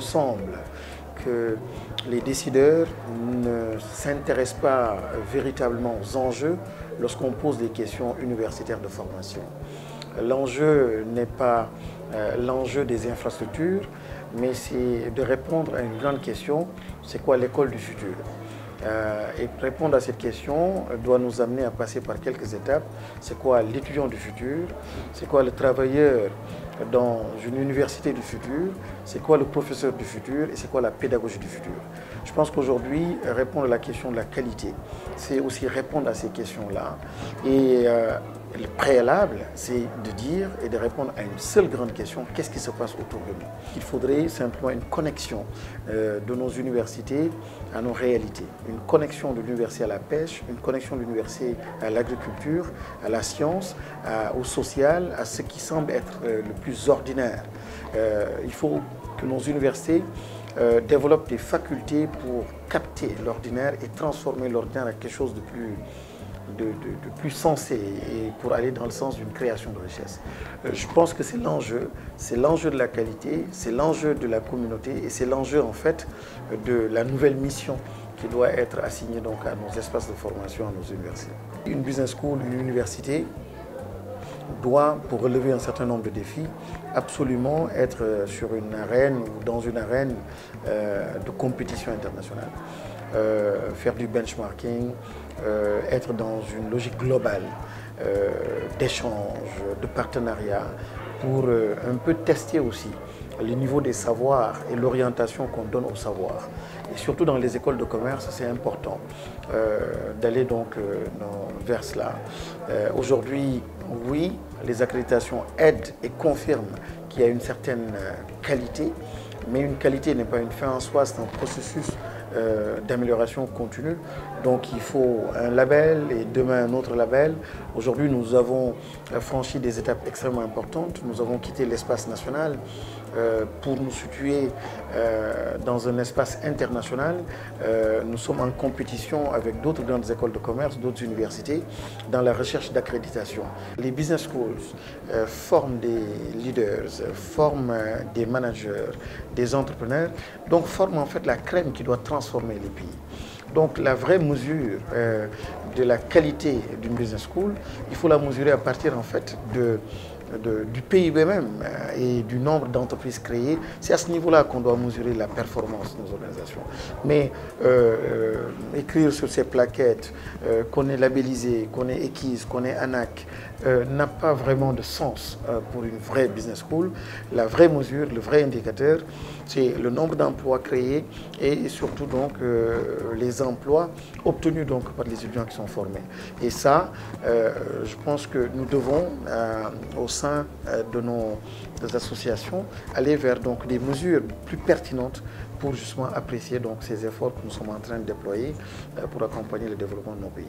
me semble que les décideurs ne s'intéressent pas véritablement aux enjeux lorsqu'on pose des questions universitaires de formation. L'enjeu n'est pas l'enjeu des infrastructures, mais c'est de répondre à une grande question, c'est quoi l'école du futur? Et répondre à cette question doit nous amener à passer par quelques étapes. C'est quoi l'étudiant du futur? C'est quoi le travailleur dans une université du futur? C'est quoi le professeur du futur? Et c'est quoi la pédagogie du futur? Je pense qu'aujourd'hui, répondre à la question de la qualité, c'est aussi répondre à ces questions-là. Et le préalable, c'est de dire et de répondre à une seule grande question, qu'est-ce qui se passe autour de nous? Il faudrait simplement une connexion de nos universités à nos réalités. Une connexion de l'université à la pêche, une connexion de l'université à l'agriculture, à la science, au social, à ce qui semble être le plus ordinaire. Il faut que nos universités développent des facultés pour capter l'ordinaire et transformer l'ordinaire en quelque chose de plus sensé et pour aller dans le sens d'une création de richesse. Je pense que c'est l'enjeu de la qualité, c'est l'enjeu de la communauté et c'est l'enjeu en fait de la nouvelle mission qui doit être assignée donc à nos espaces de formation, à nos universités. Une business school, une université doit, pour relever un certain nombre de défis, absolument être sur une arène ou dans une arène de compétition internationale. Faire du benchmarking, être dans une logique globale d'échange, de partenariat, pour un peu tester aussi le niveau des savoirs et l'orientation qu'on donne au savoir. Et surtout dans les écoles de commerce, c'est important d'aller donc vers cela. Aujourd'hui, oui, les accréditations aident et confirment qu'il y a une certaine qualité, mais une qualité n'est pas une fin en soi, c'est un processus d'amélioration continue. Donc il faut un label et demain un autre label. Aujourd'hui, nous avons franchi des étapes extrêmement importantes. Nous avons quitté l'espace national pour nous situer dans un espace international. Nous sommes en compétition avec d'autres grandes écoles de commerce, d'autres universités dans la recherche d'accréditation. Les business schools forment des leaders, forment des managers, des entrepreneurs, donc forment en fait la crème qui doit transformer les pays. Donc la vraie mesure de la qualité d'une business school, il faut la mesurer à partir en fait du PIB même et du nombre d'entreprises créées. C'est à ce niveau-là qu'on doit mesurer la performance de nos organisations. Mais écrire sur ces plaquettes qu'on est labellisé, qu'on est EQUIS, qu'on est ANAQ, n'a pas vraiment de sens pour une vraie business school. La vraie mesure, le vrai indicateur, c'est le nombre d'emplois créés et surtout donc les emplois obtenus donc par les étudiants qui sont formés. Et ça, je pense que nous devons, au sein de nos associations, aller vers donc des mesures plus pertinentes pour justement apprécier donc ces efforts que nous sommes en train de déployer pour accompagner le développement de nos pays.